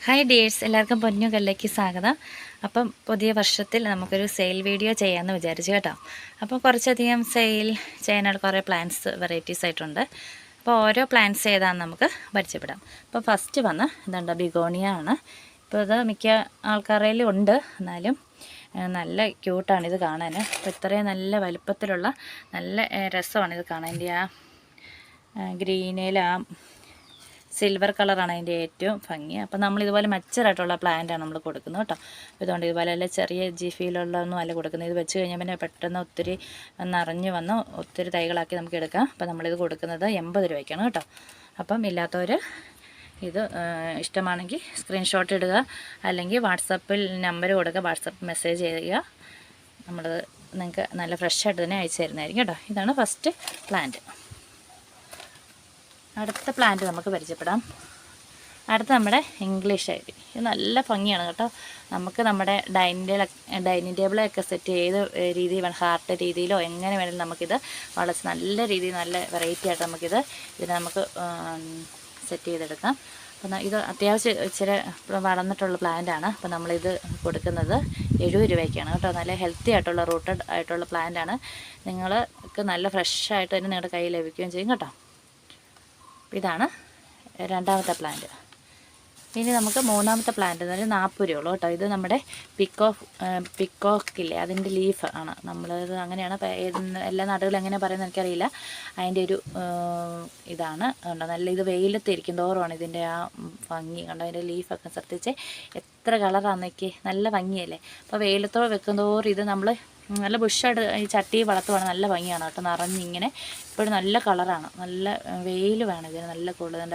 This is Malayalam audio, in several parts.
ഹായ് ഡിയേഴ്സ്, എല്ലാവർക്കും പൊന്നു കല്ലേക്ക് സ്വാഗതം. അപ്പം പുതിയ വർഷത്തിൽ നമുക്കൊരു സെയിൽ വീഡിയോ ചെയ്യാമെന്ന് വിചാരിച്ചു കേട്ടോ. അപ്പോൾ കുറച്ചധികം സെയിൽ ചെയ്യാനുള്ള കുറേ പ്ലാന്റ്സ് വെറൈറ്റീസ് ആയിട്ടുണ്ട്. അപ്പോൾ ഓരോ പ്ലാന്റ്സ് ഏതാണെന്ന് നമുക്ക് പരിചയപ്പെടാം. അപ്പോൾ ഫസ്റ്റ് വന്ന് ഇതുണ്ട്, ബിഗോണിയ ആണ്. ഇപ്പോൾ ഇത് മിക്ക ആൾക്കാരിലും ഉണ്ട്, എന്നാലും നല്ല ക്യൂട്ടാണിത് കാണാൻ. അപ്പോൾ ഇത്രയും നല്ല വലുപ്പത്തിലുള്ള നല്ല രസമാണിത് കാണാൻ. എൻ്റെ ആ ഗ്രീനിൽ ആ സിൽവർ കളറാണ് അതിൻ്റെ ഏറ്റവും ഭംഗി. അപ്പോൾ നമ്മളിതുപോലെ മച്ചറായിട്ടുള്ള പ്ലാന്റാണ് നമ്മൾ കൊടുക്കുന്നത് കേട്ടോ. ഇതുകൊണ്ട് ഇതുപോലെ അല്ല ചെറിയ ജിഫിയിലുള്ളതൊന്നും അല്ല കൊടുക്കുന്നത്. ഇത് വെച്ച് കഴിഞ്ഞാൽ പിന്നെ പെട്ടെന്ന് ഒത്തിരി നിറഞ്ഞു വന്ന് ഒത്തിരി തൈകളാക്കി നമുക്ക് എടുക്കാം. അപ്പോൾ നമ്മളിത് കൊടുക്കുന്നത് 80 രൂപയ്ക്കാണ് കേട്ടോ. അപ്പം ഇല്ലാത്തവർ ഇത് ഇഷ്ടമാണെങ്കിൽ സ്ക്രീൻഷോട്ട് ഇടുക, അല്ലെങ്കിൽ വാട്സപ്പിൽ നമ്പർ കൊടുക്കുക, വാട്സപ്പ് മെസ്സേജ് ചെയ്യുക. നമ്മൾ നിങ്ങൾക്ക് നല്ല ഫ്രഷായിട്ട് തന്നെ അയച്ചു തരുന്നതായിരിക്കും കേട്ടോ. ഇതാണ് ഫസ്റ്റ് പ്ലാന്റ്. അടുത്ത പ്ലാന്റ് നമുക്ക് പരിചയപ്പെടാം. അടുത്ത നമ്മുടെ ഇംഗ്ലീഷ് ഐവി. ഇത് നല്ല ഭംഗിയാണ് കേട്ടോ. നമുക്ക് നമ്മുടെ ഡൈനിങ് ടേബിളൊക്കെ സെറ്റ് ചെയ്ത് രീതിയിൽ വേണം, ഹാർട്ട് രീതിയിലോ എങ്ങനെ വേണമെങ്കിലും നമുക്കിത് വളരെ നല്ല രീതിയിൽ നല്ല വെറൈറ്റി ആയിട്ട് ഇതിനെ നമുക്ക് സെറ്റ് ചെയ്തെടുക്കാം. അപ്പം ഇത് അത്യാവശ്യം ഇച്ചിരി വളർന്നിട്ടുള്ള പ്ലാന്റാണ്. അപ്പോൾ നമ്മളിത് കൊടുക്കുന്നത് 70 രൂപയ്ക്കാണ് കേട്ടോ. നല്ല ഹെൽത്തി ആയിട്ടുള്ള റൂട്ടഡ് ആയിട്ടുള്ള പ്ലാന്റാണ്. നിങ്ങൾക്ക് നല്ല ഫ്രഷായിട്ട് തന്നെ നിങ്ങളുടെ കയ്യിൽ ലഭിക്കുകയും ചെയ്യും കേട്ടോ. ഇതാണ് രണ്ടാമത്തെ പ്ലാന്റ്. ഇനി നമുക്ക് മൂന്നാമത്തെ പ്ലാന്റ് എന്ന് പറഞ്ഞാൽ 40 രൂപയുള്ളൂ കേട്ടോ. ഇത് നമ്മുടെ പിക്കോക്കില്ലേ, അതിൻ്റെ ലീഫ് ആണ്. നമ്മളത് അങ്ങനെയാണ് എല്ലാ നാടുകളും എങ്ങനെ പറയുന്നത് എനിക്കറിയില്ല. അതിൻ്റെ ഒരു ഇതാണ് കണ്ടോ. നല്ല ഇത് വെയിലത്തിരിക്കും തോറുമാണ് ഇതിൻ്റെ ആ ഭംഗി കണ്ടോ. അതിൻ്റെ ലീഫൊക്കെ ശ്രദ്ധിച്ച് എത്ര കളറാണെന്നൊക്കെ നല്ല ഭംഗിയല്ലേ. അപ്പോൾ വെയിലത്തോടെ വെക്കുന്നതോറും ഇത് നമ്മൾ നല്ല ബുഷായിട്ട് ഈ ചട്ടി വളർത്തുവാണ്. നല്ല ഭംഗിയാണ് കേട്ടോ. നിറഞ്ഞിങ്ങനെ ഇപ്പോഴും നല്ല കളറാണ്. നല്ല വെയിൽ വേണം ഇതിന്, നല്ല കൂടുതൽ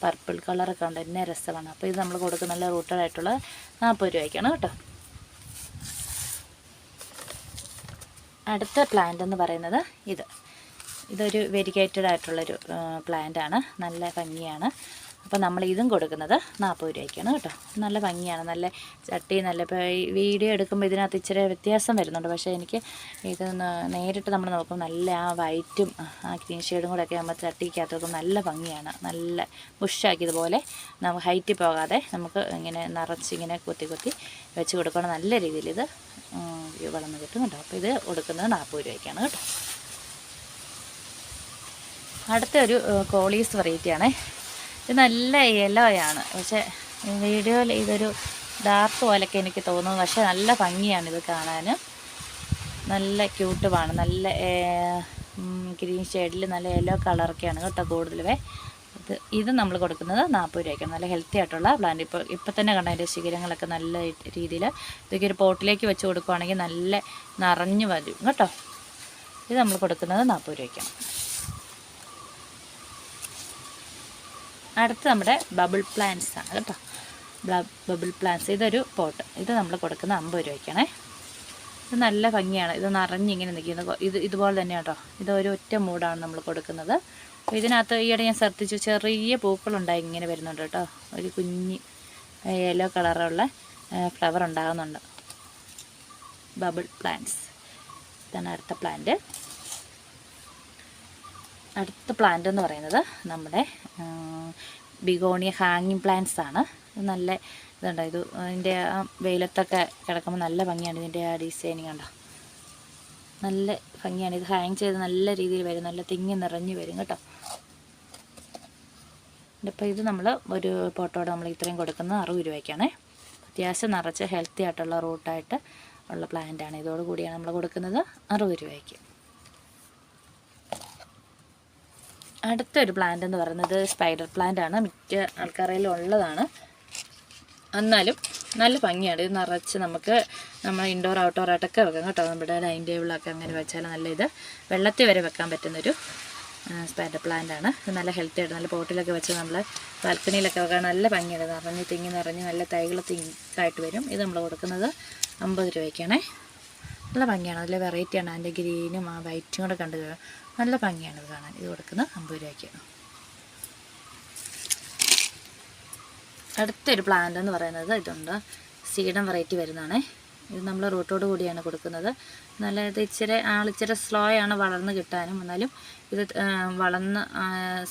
പർപ്പിൾ കളറൊക്കെ ഉണ്ട്, എന്നെ രസമാണ്. അപ്പോൾ ഇത് നമ്മൾ കൊടുക്കുന്ന നല്ല റൂട്ടഡ് ആയിട്ടുള്ള 40 രൂപയ്ക്കാണ് കേട്ടോ. അടുത്ത പ്ലാന്റ് എന്ന് പറയുന്നത് ഇതൊരു വെരിഗേറ്റഡ് ആയിട്ടുള്ളൊരു പ്ലാന്റാണ്. നല്ല ഭംഗിയാണ്. അപ്പോൾ നമ്മൾ ഇതും കൊടുക്കുന്നത് 40 രൂപയ്ക്കാണ് കേട്ടോ. നല്ല ഭംഗിയാണ്, നല്ല ചട്ടി നല്ല. ഇപ്പോൾ ഈ വീഡിയോ എടുക്കുമ്പോൾ ഇതിനകത്ത് ഇച്ചിരി വ്യത്യാസം വരുന്നുണ്ട്, പക്ഷേ എനിക്ക് ഇത് നേരിട്ട് നമ്മൾ നോക്കുമ്പോൾ നല്ല ആ വൈറ്റും ആ ഗ്രീൻ ഷെയ്ഡും കൂടെ ഒക്കെ ആകുമ്പോൾ ചട്ടിക്കകത്ത് നോക്കുമ്പോൾ നല്ല ഭംഗിയാണ്. നല്ല ബുഷാക്കിയതുപോലെ നമുക്ക് ഹൈറ്റ് പോകാതെ നമുക്ക് ഇങ്ങനെ നിറച്ചിങ്ങനെ കുത്തി വെച്ച് കൊടുക്കണം. നല്ല രീതിയിൽ ഇത് വളർന്ന് കിട്ടും കേട്ടോ. അപ്പോൾ ഇത് കൊടുക്കുന്നത് 40 രൂപയ്ക്കാണ് കേട്ടോ. അടുത്ത ഒരു കോളീസ് വെറൈറ്റിയാണേ. ഇത് നല്ല യെല്ലോയാണ്, പക്ഷേ വീഡിയോയിൽ ഇതൊരു ഡാർക്ക് പോലൊക്കെ എനിക്ക് തോന്നുന്നു. പക്ഷേ നല്ല ഭംഗിയാണ് ഇത് കാണാൻ. നല്ല ക്യൂട്ടുമാണ്. നല്ല ഗ്രീൻ ഷെയ്ഡിൽ നല്ല യെല്ലോ കളറൊക്കെയാണ് കേട്ടോ കൂടുതലുവേ. ഇത് നമ്മൾ കൊടുക്കുന്നത് 40 രൂപയ്ക്കാണ്. നല്ല ഹെൽത്തി ആയിട്ടുള്ള പ്ലാന്റ്. ഇപ്പോൾ തന്നെ കണ്ട അതിൻ്റെ ശിഖരങ്ങളൊക്കെ നല്ല രീതിയിൽ ഇതൊക്കെ ഒരു പോട്ടിലേക്ക് വെച്ച് കൊടുക്കുകയാണെങ്കിൽ നല്ല നിറഞ്ഞു വരും കേട്ടോ. ഇത് നമ്മൾ കൊടുക്കുന്നത് 40 രൂപയ്ക്കാണ്. അടുത്ത് നമ്മുടെ ബബിൾ പ്ലാന്റ്സ് ആണ് കേട്ടോ. ബബിൾ പ്ലാന്റ്സ്, ഇതൊരു പോട്ട്. ഇത് നമ്മൾ കൊടുക്കുന്ന 50 രൂപയ്ക്കാണേ. ഇത് നല്ല ഭംഗിയാണ്. ഇത് നിറഞ്ഞിങ്ങനെ നിൽക്കുന്നത്. ഇതുപോലെ തന്നെ കേട്ടോ. ഇതൊരു ഒറ്റ മൂടാണ് നമ്മൾ കൊടുക്കുന്നത്. അപ്പോൾ ഇതിനകത്ത് ഈയിടെ ഞാൻ ശ്രദ്ധിച്ചു, ചെറിയ പൂക്കളുണ്ടായി ഇങ്ങനെ വരുന്നുണ്ട് കേട്ടോ. ഒരു കുഞ്ഞ് യെല്ലോ കളറുള്ള ഫ്ലവർ ഉണ്ടാകുന്നുണ്ട്. Bubble plants. ഇതാണ് അടുത്ത പ്ലാന്റ്. അടുത്ത പ്ലാന്റ് എന്ന് പറയുന്നത് നമ്മുടെ ബിഗോണിയ ഹാങ്ങിങ് പ്ലാന്റ്സ് ആണ്. നല്ല ഇതുണ്ടോ. ഇത് അതിൻ്റെ ആ വെയിലത്തൊക്കെ കിടക്കുമ്പോൾ നല്ല ഭംഗിയാണ്. ഇതിൻ്റെ ആ ഡിസൈനിങ് ഉണ്ടോ, നല്ല ഭംഗിയാണ്. ഇത് ഹാങ് ചെയ്ത് നല്ല രീതിയിൽ വരും, നല്ല തിങ്ങി നിറഞ്ഞു വരും കേട്ടോ. ഇപ്പോൾ ഇത് നമ്മൾ ഒരു പോട്ടോടെ നമ്മൾ ഇത്രയും കൊടുക്കുന്നത് 60 രൂപയ്ക്കാണ്. അത്യാവശ്യം നിറച്ച് ഹെൽത്തി ആയിട്ടുള്ള റൂട്ടായിട്ട് ഉള്ള പ്ലാന്റാണ്. ഇതോടുകൂടിയാണ് നമ്മൾ കൊടുക്കുന്നത് 60 രൂപയ്ക്ക്. അടുത്തൊരു പ്ലാന്റ് എന്ന് പറയുന്നത് സ്പൈഡർ പ്ലാന്റ് ആണ്. മിക്ക ആൾക്കാരിലും ഉള്ളതാണ്, എന്നാലും നല്ല ഭംഗിയാണ്. ഇത് നിറച്ച് നമുക്ക് നമ്മൾ ഇൻഡോർ ഔട്ട്ഡോർ ആയിട്ടൊക്കെ വെക്കാം കേട്ടോ. നമ്മുടെ ഡൈനിങ് ടേബിളൊക്കെ അങ്ങനെ വെച്ചാൽ നല്ല ഇത് വെള്ളത്തിൽ വരെ വെക്കാൻ പറ്റുന്നൊരു സ്പൈഡർ പ്ലാന്റ് ആണ്. ഇത് നല്ല ഹെൽത്തി ആയിട്ട് നല്ല പോട്ടിലൊക്കെ വെച്ച് നമ്മൾ ബാൽക്കണിയിലൊക്കെ വെക്കാൻ നല്ല ഭംഗിയാണ്. നിറഞ്ഞ് നല്ല തൈകൾ തിക്കായിട്ട് വരും. ഇത് നമ്മൾ കൊടുക്കുന്നത് 50 രൂപയ്ക്കാണേ. നല്ല ഭംഗിയാണ്, നല്ല വെറൈറ്റിയാണ്. അതിൻ്റെ ഗ്രീനും ആ വൈറ്റും കൂടെ കണ്ടു നല്ല ഭംഗിയാണ് ഇത് കാണാൻ. ഇത് കൊടുക്കുന്നത് 50 രൂപയ്ക്കാണ്. അടുത്തൊരു പ്ലാന്റ് എന്ന് പറയുന്നത് ഇതുണ്ട്, സീഡം വെറൈറ്റി വരുന്നതാണേ. ഇത് നമ്മൾ റൂട്ടോട് കൂടിയാണ് കൊടുക്കുന്നത്. നല്ല ഇത് ഇച്ചിരി സ്ലോ ആണ് വളർന്ന് കിട്ടാനും, എന്നാലും ഇത് വളർന്ന്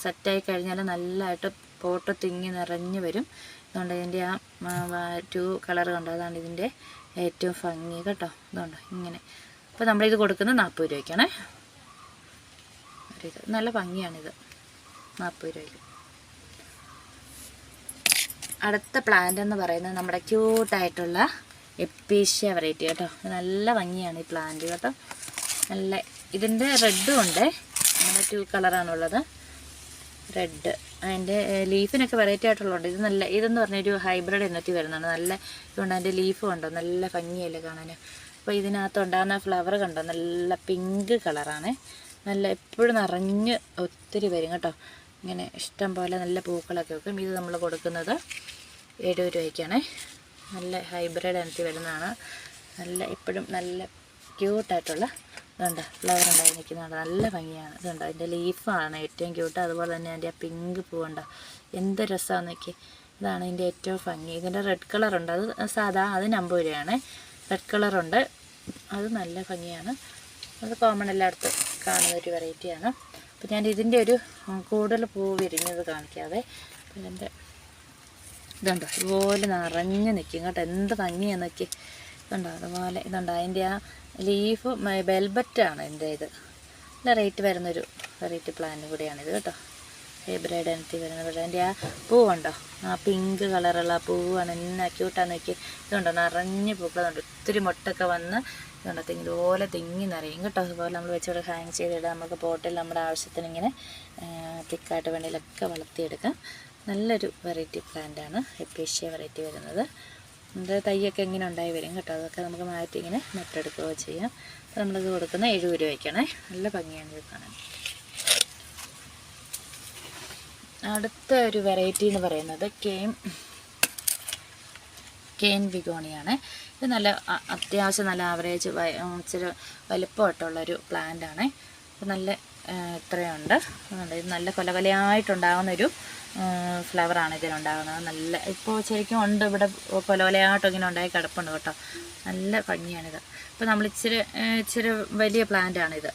സെറ്റായി കഴിഞ്ഞാൽ നല്ലതായിട്ട് പോട്ട് തിങ്ങി നിറഞ്ഞ് വരും. അതുകൊണ്ട് ഇതിൻ്റെ ആ 2 കളർ കണ്ടോ, അതാണ് ഇതിൻ്റെ ഏറ്റവും ഭംഗി കേട്ടോ. ഇതുണ്ടോ ഇങ്ങനെ. അപ്പോൾ നമ്മളിത് കൊടുക്കുന്നത് 40 രൂപയ്ക്കാണേ. ഇത് നല്ല ഭംഗിയാണിത്, 40 രൂപയ്ക്ക്. അടുത്ത പ്ലാന്റ് എന്ന് പറയുന്നത് നമ്മുടെ ക്യൂട്ടായിട്ടുള്ള എപ്പീഷ്യ വെറൈറ്റി കേട്ടോ. നല്ല ഭംഗിയാണ് ഈ പ്ലാന്റ് കേട്ടോ. നല്ല ഇതിൻ്റെ റെഡും ഉണ്ട്, അങ്ങനെ 2 കളറാണുള്ളത്. റെഡ് അതിൻ്റെ ലീഫിനൊക്കെ വെറൈറ്റി ആയിട്ടുള്ളതുണ്ട്. ഇത് നല്ല ഇതെന്ന് പറഞ്ഞൊരു ഹൈബ്രിഡ് ഇനത്തിൽ വരുന്നതാണ്. നല്ല ഇതുകൊണ്ട് അതിൻ്റെ ലീഫ് കണ്ടോ, നല്ല ഭംഗിയല്ലേ കാണാൻ. അപ്പോൾ ഇതിനകത്ത് ഉണ്ടാകുന്ന ഫ്ലവർ കണ്ടോ, നല്ല പിങ്ക് കളറാണ്. നല്ല എപ്പോഴും നിറഞ്ഞ് ഒത്തിരി വരും കേട്ടോ. ഇങ്ങനെ ഇഷ്ടം പോലെ നല്ല പൂക്കളൊക്കെ വെക്കും. ഇത് നമ്മൾ കൊടുക്കുന്നത് 70 രൂപയ്ക്കാണ്. നല്ല ഹൈബ്രിഡ് ഇനത്തിൽ വരുന്നതാണ്. നല്ല എപ്പോഴും നല്ല ക്യൂട്ടായിട്ടുള്ള ഇതുണ്ട്, ഫ്ലവർ ഉണ്ടായി നിൽക്കുന്നുണ്ട്, നല്ല ഭംഗിയാണ്. ഇതുണ്ട് അതിൻ്റെ ലീഫാണ് ഏറ്റവും ക്യൂട്ട്. അതുപോലെ തന്നെ അതിൻ്റെ ആ പിങ്ക് പൂവുണ്ടോ, എന്ത് രസമാണെന്ന് നോക്കി. ഇതാണ് ഇതിൻ്റെ ഏറ്റവും ഭംഗി. ഇതിൻ്റെ റെഡ് കളറുണ്ട്, അത് സാധാ, അതിന് 50 രൂപയാണ്. റെഡ് കളറുണ്ട്, അത് നല്ല ഭംഗിയാണ്. അത് കോമൺ എല്ലായിടത്തും കാണുന്നൊരു വെറൈറ്റിയാണ്. അപ്പോൾ ഞാൻ ഇതിൻ്റെ ഒരു കൂടുതൽ പൂ വിരിഞ്ഞത് കാണിക്കാതെ ഇതിൻ്റെ ഇതുണ്ടോ ഇതുപോലെ നിറഞ്ഞ് നിൽക്കും കേട്ടോ. എന്ത് ഭംഗിയാണ് നോക്കി. ഇതുണ്ടോ അതുപോലെ. ഇതുണ്ടോ അതിൻ്റെ ആ ലീഫ് വെൽബറ്റാണ് ഇതിൻ്റെ. ഇത് നല്ല റേറ്റ് വരുന്നൊരു വെറൈറ്റി പ്ലാന്റ് കൂടിയാണിത് കേട്ടോ. ഹൈബ്രിഡ് ഇനത്തിൽ വരുന്നത്. അതിൻ്റെ ആ പൂവുണ്ടോ, ആ പിങ്ക് കളറുള്ള പൂവാണ്, എന്നാ ക്യൂട്ടാന്ന് നോക്കി. ഇതുണ്ടോ നിറഞ്ഞ് പൂക്കളുണ്ട്, ഒത്തിരി മുട്ടൊക്കെ വന്ന് ഇതുണ്ടോ ഇതുപോലെ തിങ്ങി നിറയും കേട്ടോ. അതുപോലെ നമ്മൾ വെച്ചോടെ ഹാങ് ചെയ്തിടാം. നമുക്ക് പോട്ടിൽ നമ്മുടെ ആവശ്യത്തിന് ഇങ്ങനെ തിക്കായിട്ട് വേണ്ടിയിലൊക്കെ വളർത്തിയെടുക്കാം. നല്ലൊരു വെറൈറ്റി പ്ലാന്റാണ് എപ്പീഷ്യ വെറൈറ്റി വരുന്നത്. ഇത് തൈയൊക്കെ ഇങ്ങനെ ഉണ്ടായി വരും കേട്ടോ. അതൊക്കെ നമുക്ക് മാറ്റി ഇങ്ങനെ നട്ടെടുക്കുകയോ ചെയ്യാം. അപ്പോൾ നമ്മളിത് കൊടുക്കുന്ന 70 രൂപയ്ക്കാണേ. നല്ല ഭംഗിയാണ് ഇത് കാണാൻ. അടുത്ത ഒരു വെറൈറ്റി എന്ന് പറയുന്നത് കെയിൻ ബിഗോണിയാണ്. ഇത് നല്ല അത്യാവശ്യം നല്ല ആവറേജ് ഇച്ചിരി വലിപ്പമായിട്ടുള്ളൊരു പ്ലാന്റാണ്. അപ്പോൾ നല്ല ഇത്രയുണ്ട്. ഇത് നല്ല കൊലകൊലയായിട്ടുണ്ടാകുന്നൊരു ഫ്ലവറാണ് ഇതിനുണ്ടാകുന്നത്. നല്ല ഇപ്പോൾ ശരിക്കും ഉണ്ട്, ഇവിടെ കൊലകൊലയായിട്ട് ഇങ്ങനെ ഉണ്ടായി കിടപ്പുണ്ട് കേട്ടോ. നല്ല ഭംഗിയാണിത്. ഇപ്പോൾ നമ്മൾ ഇച്ചിരി വലിയ പ്ലാന്റാണിത്.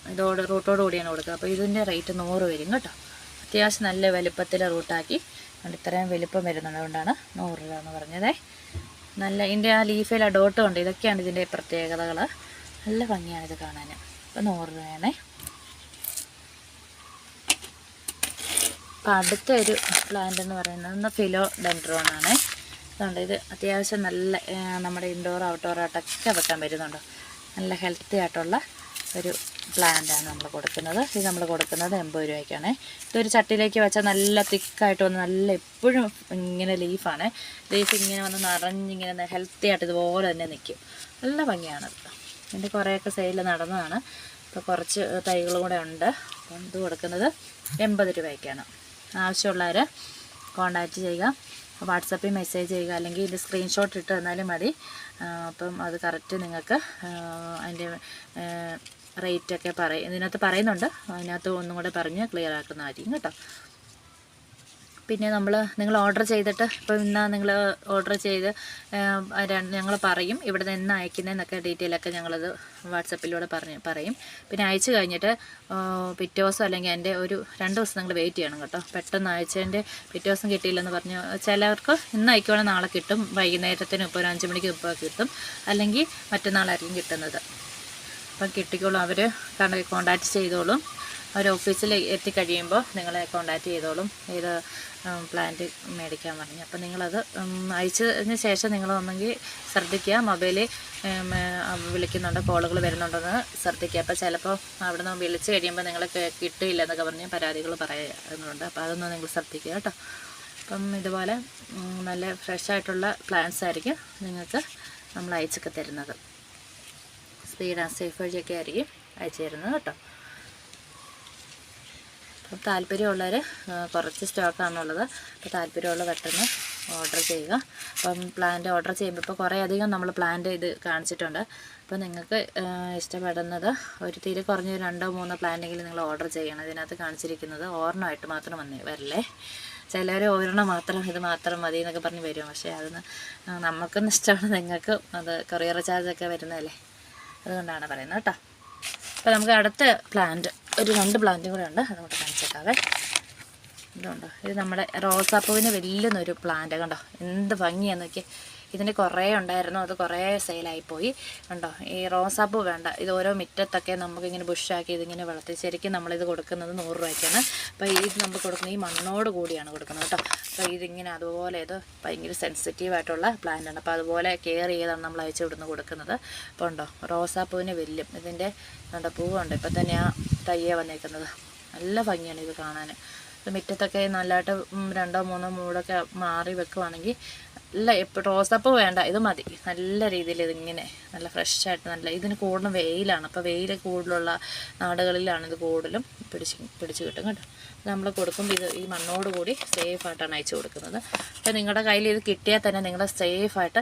റൂട്ടോട് കൂടിയാണ് കൊടുക്കുക. അപ്പോൾ ഇതിൻ്റെ റേറ്റ് 100 വരും കേട്ടോ. അത്യാവശ്യം നല്ല വലുപ്പത്തിൽ റൂട്ടാക്കി ഇത്രയും വലിപ്പം വരുന്നത് കൊണ്ടാണ് 100 രൂപ എന്ന് പറഞ്ഞത്. നല്ല ഇതിൻ്റെ ആ ലീഫിൽ ഡോട്ടും ഉണ്ട്. ഇതൊക്കെയാണ് ഇതിൻ്റെ പ്രത്യേകതകൾ. നല്ല ഭംഗിയാണിത് കാണാൻ. അപ്പോൾ 100 രൂപയാണേ. അപ്പോൾ അടുത്ത ഒരു പ്ലാന്റ് എന്ന് പറയുന്നത് ഫിലോഡെൻഡ്രോണാണ്. അതുകൊണ്ട് ഇത് അത്യാവശ്യം നല്ല നമ്മുടെ ഇൻഡോർ ഔട്ട്ഡോർ ആയിട്ടൊക്കെ വെക്കാൻ വരുന്നുണ്ട്. നല്ല ഹെൽത്തി ആയിട്ടുള്ള ഒരു പ്ലാന്റാണ് നമ്മൾ കൊടുക്കുന്നത്. ഇത് നമ്മൾ കൊടുക്കുന്നത് 80 രൂപയ്ക്കാണ്. ഇതൊരു ചട്ടിയിലേക്ക് വെച്ചാൽ നല്ല തിക്കായിട്ട് വന്ന് നല്ല എപ്പോഴും ഇങ്ങനെ ലീഫാണ്. ലീഫ് ഇങ്ങനെ വന്ന് നിറഞ്ഞിങ്ങനെ ഹെൽത്തി ആയിട്ട് ഇതുപോലെ തന്നെ നിൽക്കും. നല്ല ഭംഗിയാണ്. ഇതിൻ്റെ കുറേയൊക്കെ സെയിൽ നടന്നതാണ്. ഇപ്പോൾ കുറച്ച് തൈകളും കൂടെ ഉണ്ട്. അപ്പം ഇത് കൊടുക്കുന്നത് 80 രൂപയ്ക്കാണ്. ആവശ്യമുള്ളവർ കോൺടാക്റ്റ് ചെയ്യുക. വാട്സപ്പിൽ മെസ്സേജ് ചെയ്യുക, അല്ലെങ്കിൽ ഇത് സ്ക്രീൻഷോട്ട് ഇട്ട് തന്നാലും മതി. അപ്പം അത് കറക്റ്റ് നിങ്ങൾക്ക് അതിൻ്റെ റേറ്റൊക്കെ ഇതിനകത്ത് പറയുന്നുണ്ട്. അതിനകത്ത് ഒന്നും കൂടെ പറഞ്ഞ് ക്ലിയർ ആക്കുന്നതായിരിക്കും കേട്ടോ. പിന്നെ നിങ്ങൾ ഓർഡർ ചെയ്തിട്ട് ഇപ്പോൾ ഇന്ന് നിങ്ങൾ ഓർഡർ ചെയ്ത് ഞങ്ങൾ പറയും ഇവിടെ നിന്ന് അയക്കുന്നതെന്നൊക്കെ ഡീറ്റെയിലൊക്കെ ഞങ്ങളത് വാട്സപ്പിലൂടെ പറയും. പിന്നെ അയച്ചു കഴിഞ്ഞിട്ട് പിറ്റേ ദിവസം അല്ലെങ്കിൽ എൻ്റെ ഒരു 2 ദിവസം നിങ്ങൾ വെയിറ്റ് ചെയ്യണം കേട്ടോ. പെട്ടെന്ന് അയച്ചതിൻ്റെ പിറ്റേ ദിവസം കിട്ടിയില്ലെന്ന് പറഞ്ഞു ചിലവർക്ക് ഇന്ന് അയക്കുവാണെങ്കിൽ നാളെ കിട്ടും. വൈകുന്നേരത്തിന് ഇപ്പോൾ ഒരു 5 മണിക്ക് ഇപ്പോൾ കിട്ടും, അല്ലെങ്കിൽ മറ്റന്നാളായിരിക്കും കിട്ടുന്നത്. അപ്പം കിട്ടിക്കോളും. അവർ കോൺടാക്റ്റ് ചെയ്തോളും. അവർ ഓഫീസിൽ എത്തിക്കഴിയുമ്പോൾ നിങ്ങളെ കോൺടാക്റ്റ് ചെയ്തോളും ഏത് പ്ലാന്റ് മേടിക്കാൻ പറഞ്ഞു. അപ്പോൾ നിങ്ങളത് അയച്ചതിന് ശേഷം നിങ്ങളൊന്നെങ്കിൽ ശ്രദ്ധിക്കുക. മൊബൈലിൽ വിളിക്കുന്നുണ്ട്, കോളുകൾ വരുന്നുണ്ടെന്ന് ശ്രദ്ധിക്കുക. അപ്പോൾ ചിലപ്പോൾ അവിടെ നിന്ന് വിളിച്ച് കഴിയുമ്പോൾ നിങ്ങൾ കിട്ടിയില്ല എന്നൊക്കെ പറഞ്ഞ് പരാതികൾ പറയുന്നുണ്ട്. അപ്പോൾ അതൊന്നും നിങ്ങൾ ശ്രദ്ധിക്കുക കേട്ടോ. അപ്പം ഇതുപോലെ നല്ല ഫ്രഷായിട്ടുള്ള പ്ലാന്റ്സ് ആയിരിക്കും നിങ്ങൾക്ക് നമ്മൾ അയച്ചൊക്കെ തരുന്നത്. സ്പീഡ് ആൻഡ് സേഫ് വഴിയൊക്കെ ആയിരിക്കും അയച്ചു തരുന്നത് കേട്ടോ. അപ്പം താല്പര്യമുള്ളവർ കുറച്ച് സ്റ്റോക്കാണുള്ളത്. അപ്പോൾ താല്പര്യമുള്ള പെട്ടെന്ന് ഓർഡർ ചെയ്യുക. അപ്പം പ്ലാന്റ് ഓർഡർ ചെയ്യുമ്പോൾ ഇപ്പോൾ കുറേ അധികം നമ്മൾ പ്ലാന്റ് ഇത് കാണിച്ചിട്ടുണ്ട്. അപ്പോൾ നിങ്ങൾക്ക് ഇഷ്ടപ്പെടുന്നത് ഒരു തീരെ കുറഞ്ഞ 2-3 പ്ലാന്റെങ്കിലും നിങ്ങൾ ഓർഡർ ചെയ്യണം. ഇതിനകത്ത് കാണിച്ചിരിക്കുന്നത് ഒരെണ്ണമായിട്ട് മാത്രം വരല്ലേ. ചിലർ ഒരെണ്ണം മാത്രം ഇത് മാത്രം മതി എന്നൊക്കെ പറഞ്ഞ് വരും. പക്ഷേ അതൊന്ന് നമുക്കൊന്നും ഇഷ്ടമാണ്, നിങ്ങൾക്ക് അത് കൊറിയർ ചാർജൊക്കെ വരുന്നതല്ലേ, അതുകൊണ്ടാണ് പറയുന്നത് കേട്ടോ. അപ്പോൾ നമുക്ക് അടുത്ത പ്ലാന്റ് ഒരു 2 പ്ലാന്റും കൂടെ ഉണ്ട്, അതുകൊണ്ട് കാണിച്ചേക്കാവേ. ഇതുണ്ടോ, ഇത് നമ്മുടെ റോസാപ്പൂവിന് വലിയൊരു പ്ലാന്റ് കണ്ടോ, എന്ത് ഭംഗിയാന്ന് നോക്കി. ഇതിന് കുറേ ഉണ്ടായിരുന്നു, അത് കുറേ സെയിലായിപ്പോയി കണ്ടോ. ഈ റോസാപ്പൂ വേണ്ട, ഇത് ഓരോ മുറ്റത്തൊക്കെ നമുക്കിങ്ങനെ ബുഷാക്കി ഇതിങ്ങനെ വളർത്തി. ശരിക്കും നമ്മളിത് കൊടുക്കുന്നത് 100 രൂപയ്ക്കാണ്. അപ്പോൾ ഇത് നമ്മൾ കൊടുക്കുന്നത് ഈ മണ്ണോട് കൂടിയാണ് കൊടുക്കുന്നത് കേട്ടോ. അപ്പോൾ ഇതിങ്ങനെ അതുപോലെ ഇത് ഭയങ്കര സെൻസിറ്റീവായിട്ടുള്ള പ്ലാന്റാണ്. അപ്പോൾ അതുപോലെ കെയർ ചെയ്താണ് നമ്മൾ അയച്ചു വിടുന്ന് കൊടുക്കുന്നത്. അപ്പോൾ ഉണ്ടോ, റോസാപ്പൂവിന് വലിയ ഇതിൻ്റെ കണ്ടോ പൂവുണ്ട്. ഇപ്പോൾ തന്നെ ആ തയ്യേ വന്നേക്കുന്നത് നല്ല ഭംഗിയാണ് ഇത് കാണാൻ. ഇത് മുറ്റത്തൊക്കെ നല്ലതായിട്ട് 2-3 മൂടൊക്കെ മാറി വെക്കുവാണെങ്കിൽ നല്ല, ഇപ്പോൾ റോസാപ്പൂ വേണ്ട, ഇത് മതി. നല്ല രീതിയിൽ ഇതിങ്ങനെ നല്ല ഫ്രഷായിട്ട് നല്ല, ഇതിന് കൂടുതലും വെയിലാണ്. അപ്പോൾ വെയിൽ കൂടുതലുള്ള നാടുകളിലാണ് ഇത് കൂടുതലും പിടിച്ച് കിട്ടും കേട്ടോ. നമ്മൾ കൊടുക്കുമ്പോൾ ഇത് ഈ മണ്ണോട് കൂടി സേഫായിട്ടാണ് അയച്ചു കൊടുക്കുന്നത്. അപ്പോൾ നിങ്ങളുടെ കയ്യിൽ ഇത് കിട്ടിയാൽ തന്നെ നിങ്ങൾ സേഫായിട്ട്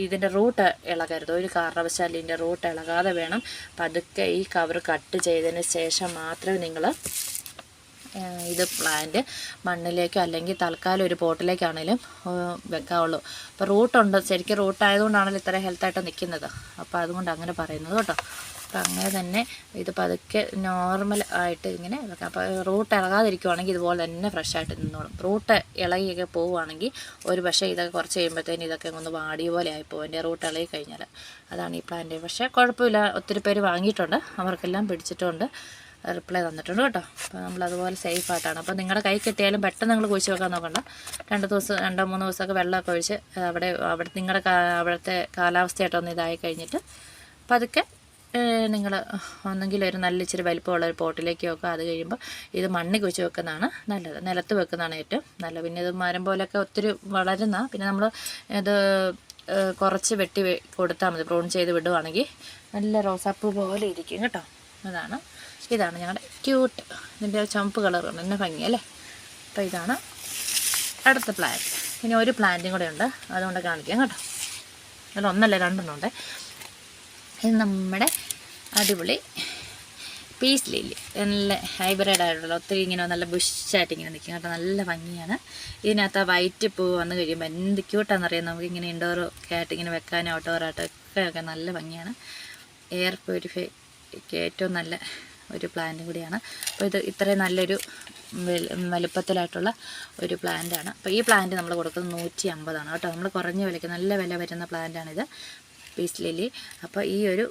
ഇതിൻ്റെ റൂട്ട് ഇളകരുത്. ഒരു കാരണവശാലും ഇതിൻ്റെ റൂട്ട് ഇളകാതെ വേണം പതുക്കെ ഈ കവർ കട്ട് ചെയ്തതിന് ശേഷം മാത്രമേ നിങ്ങൾ ഇത് പ്ലാന്റ് മണ്ണിലേക്കോ അല്ലെങ്കിൽ തൽക്കാലം ഒരു പോട്ടിലേക്കാണെങ്കിലും വെക്കാവുള്ളൂ. അപ്പോൾ റൂട്ടുണ്ട്, ശരിക്കും റൂട്ടായതുകൊണ്ടാണല്ലോ ഇത്ര ഹെൽത്തായിട്ട് നിൽക്കുന്നത്. അപ്പോൾ അതുകൊണ്ട് അങ്ങനെ പറയുന്നത് കേട്ടോ. അപ്പോൾ അങ്ങനെ തന്നെ ഇത് പതുക്കെ നോർമൽ ആയിട്ട് ഇങ്ങനെ വെക്കാം. അപ്പോൾ റൂട്ട് ഇളകാതിരിക്കുവാണെങ്കിൽ ഇതുപോലെ തന്നെ ഫ്രഷായിട്ട് നിന്നോളും. റൂട്ട് ഇളകിയൊക്കെ പോവുകയാണെങ്കിൽ ഒരു പക്ഷേ ഇതൊക്കെ കുറച്ച് കഴിയുമ്പോഴത്തേന് ഇതൊക്കെ ഒന്ന് വാടിയ പോലെ ആയിപ്പോവും, എൻ്റെ റൂട്ട് ഇളകി കഴിഞ്ഞാൽ. അതാണ് ഈ പ്ലാന്റ്. പക്ഷേ കുഴപ്പമില്ല, ഒത്തിരി പേര് വാങ്ങിയിട്ടുണ്ട്, അവർക്കെല്ലാം പിടിച്ചിട്ടുണ്ട്, റിപ്ലൈ തന്നിട്ടുണ്ട് കേട്ടോ. അപ്പോൾ നമ്മളതുപോലെ സേഫായിട്ടാണ്. അപ്പോൾ നിങ്ങളുടെ കൈ കിട്ടിയാലും പെട്ടെന്ന് നിങ്ങൾ കുഴിച്ച് വെക്കാൻ നോക്കണ്ട. 2-3 ദിവസമൊക്കെ വെള്ളമൊക്കെ ഒഴിച്ച് അവിടെ നിങ്ങളുടെ അവിടുത്തെ കാലാവസ്ഥയായിട്ടൊന്ന് ഇതായി കഴിഞ്ഞിട്ട് പതുക്കെ നിങ്ങൾ ഒന്നെങ്കിൽ ഒരു നല്ല ഇച്ചിരി വലിപ്പമുള്ള ഒരു പോട്ടിലേക്ക് വെക്കുക. അത് കഴിയുമ്പോൾ ഇത് മണ്ണിൽ കുഴിച്ച് വെക്കുന്നതാണ് നല്ലത്, നിലത്ത് വെക്കുന്നതാണ് ഏറ്റവും നല്ലത്. പിന്നെ ഇത് മരം പോലെയൊക്കെ ഒത്തിരി വളരുന്ന, പിന്നെ നമ്മൾ ഇത് കുറച്ച് വെട്ടി കൊടുത്താൽ മതി. പ്രൂൺ ചെയ്ത് വിടുവാണെങ്കിൽ നല്ല റോസാപ്പൂ പോലെ ഇരിക്കും കേട്ടോ. ഇതാണ് ഞങ്ങളുടെ ക്യൂട്ട്, ഇതിൻ്റെ ചുവപ്പ് കളറുണ്ട്, എന്നെ ഭംഗിയല്ലേ. അപ്പോൾ ഇതാണ് അടുത്ത പ്ലാന്റ്. ഇനി ഒരു പ്ലാന്റും കൂടെ ഉണ്ട്, അതുകൊണ്ട് കാണിക്കാം കേട്ടോ. അതിൽ 1 അല്ല 2 ഉണ്ട്. ഇത് നമ്മുടെ അടിപൊളി പീസ് ലില്ലി, നല്ല ഹൈബ്രിഡ് ആയിട്ടുള്ള, ഒത്തിരി ഇങ്ങനെ നല്ല ബുഷായിട്ട് ഇങ്ങനെ നിൽക്കും കേട്ടോ. നല്ല ഭംഗിയാണ്. ഇതിനകത്ത് ആ വൈറ്റ് പൂ വന്നു കഴിയുമ്പോൾ എന്ത് ക്യൂട്ടാണെന്നറിയാം. നമുക്കിങ്ങനെ ഇൻഡോർ ഒക്കെ ആയിട്ട് ഇങ്ങനെ വെക്കാനും ഔട്ട്ഡോറായിട്ടൊക്കെ നല്ല ഭംഗിയാണ്. എയർ പ്യൂരിഫൈക്ക് ഏറ്റവും നല്ല ഒരു പ്ലാന്റും കൂടിയാണ്. അപ്പോൾ ഇത് ഇത്രയും നല്ലൊരു വലുപ്പത്തിലായിട്ടുള്ള ഒരു പ്ലാന്റാണ്. അപ്പോൾ ഈ പ്ലാന്റ് നമ്മൾ കൊടുക്കുന്നത് 150 കേട്ടോ. നമ്മൾ കുറഞ്ഞ വിലയ്ക്ക് നല്ല വില വരുന്ന പ്ലാന്റാണിത്, പീസ് ലില്ലി. അപ്പോൾ ഈ ഒരു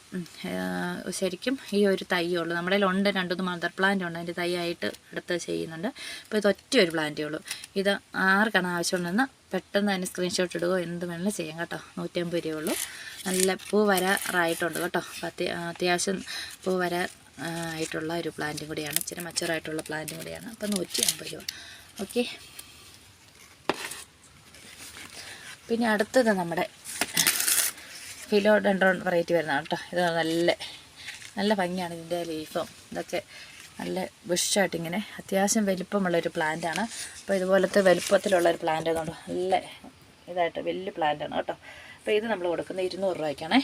ശരിക്കും ഈ ഒരു തൈയുള്ളൂ. നമ്മുടെ കയ്യിലുണ്ട് 2-3 മദർ പ്ലാന്റ് ഉണ്ട്, അതിൻ്റെ തൈയായിട്ട് എടുത്ത് ചെയ്യുന്നുണ്ട്. അപ്പോൾ ഇത് ഒറ്റ ഒരു പ്ലാന്റേ ഉള്ളൂ. ഇത് ആർക്കാണ് ആവശ്യമുണ്ടെന്ന് പെട്ടെന്ന് അതിന് സ്ക്രീൻഷോട്ട് ഇടുകയോ എന്ത് വേണമെങ്കിലും ചെയ്യാം കേട്ടോ. 150 രൂപയുള്ളൂ. നല്ല പൂ വരാറായിട്ടുണ്ട് കേട്ടോ. അത്യാവശ്യം പൂ ആയിട്ടുള്ള ഒരു പ്ലാന്റും കൂടിയാണ്, ഇച്ചിരി മച്ചുറായിട്ടുള്ള പ്ലാന്റും കൂടിയാണ്. അപ്പോൾ 150 രൂപ. ഓക്കെ. പിന്നെ അടുത്തത് നമ്മുടെ ഫിലോഡെൻഡ്രോൺ വെറൈറ്റി വരുന്നതാണ് കേട്ടോ. ഇത് നല്ല ഭംഗിയാണ്. ഇതിൻ്റെ ലീഫും ഇതൊക്കെ നല്ല ബുഷായിട്ടിങ്ങനെ അത്യാവശ്യം വലിപ്പമുള്ളൊരു പ്ലാന്റാണ്. അപ്പോൾ ഇതുപോലത്തെ വലിപ്പത്തിലുള്ളൊരു പ്ലാന്റ് ആയതുകൊണ്ട് നല്ല ഇതായിട്ട് വലിയ പ്ലാന്റാണ് കേട്ടോ. അപ്പോൾ ഇത് നമ്മൾ കൊടുക്കുന്നത് 200 രൂപയ്ക്കാണേ.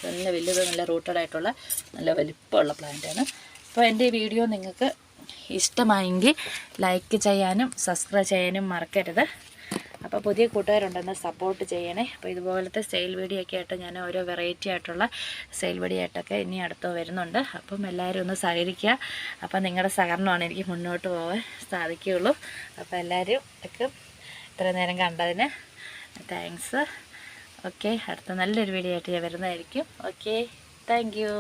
നല്ല വലുത്, നല്ല റൂട്ടഡ് ആയിട്ടുള്ള നല്ല വലിപ്പമുള്ള പ്ലാന്റാണ്. അപ്പോൾ എൻ്റെ ഈ വീഡിയോ നിങ്ങൾക്ക് ഇഷ്ടമായെങ്കിൽ ലൈക്ക് ചെയ്യാനും സബ്സ്ക്രൈബ് ചെയ്യാനും മറക്കരുത്. അപ്പോൾ പുതിയ കൂട്ടുകാരുണ്ടെന്ന് സപ്പോർട്ട് ചെയ്യണേ. അപ്പോൾ ഇതുപോലത്തെ സെയിൽ വീഡിയോ ഒക്കെ ആയിട്ട് ഞാൻ ഓരോ വെറൈറ്റി ആയിട്ടുള്ള സെയിൽ വീഡിയോ ആയിട്ടൊക്കെ ഇനി അടുത്ത് വരുന്നുണ്ട്. അപ്പം എല്ലാവരും ഒന്ന് സഹകരിക്കുക. അപ്പം നിങ്ങളുടെ സഹകരണമാണ് എനിക്ക് മുന്നോട്ട് പോകാൻ സാധിക്കുകയുള്ളൂ. അപ്പോൾ എല്ലാവരും ഒക്കെ ഇത്ര നേരം കണ്ടതിന് താങ്ക്സ്. ഓക്കെ, അടുത്ത നല്ലൊരു വീഡിയോ ആയിട്ട് ഞാൻ വരുന്നതായിരിക്കും. Okay, thank you.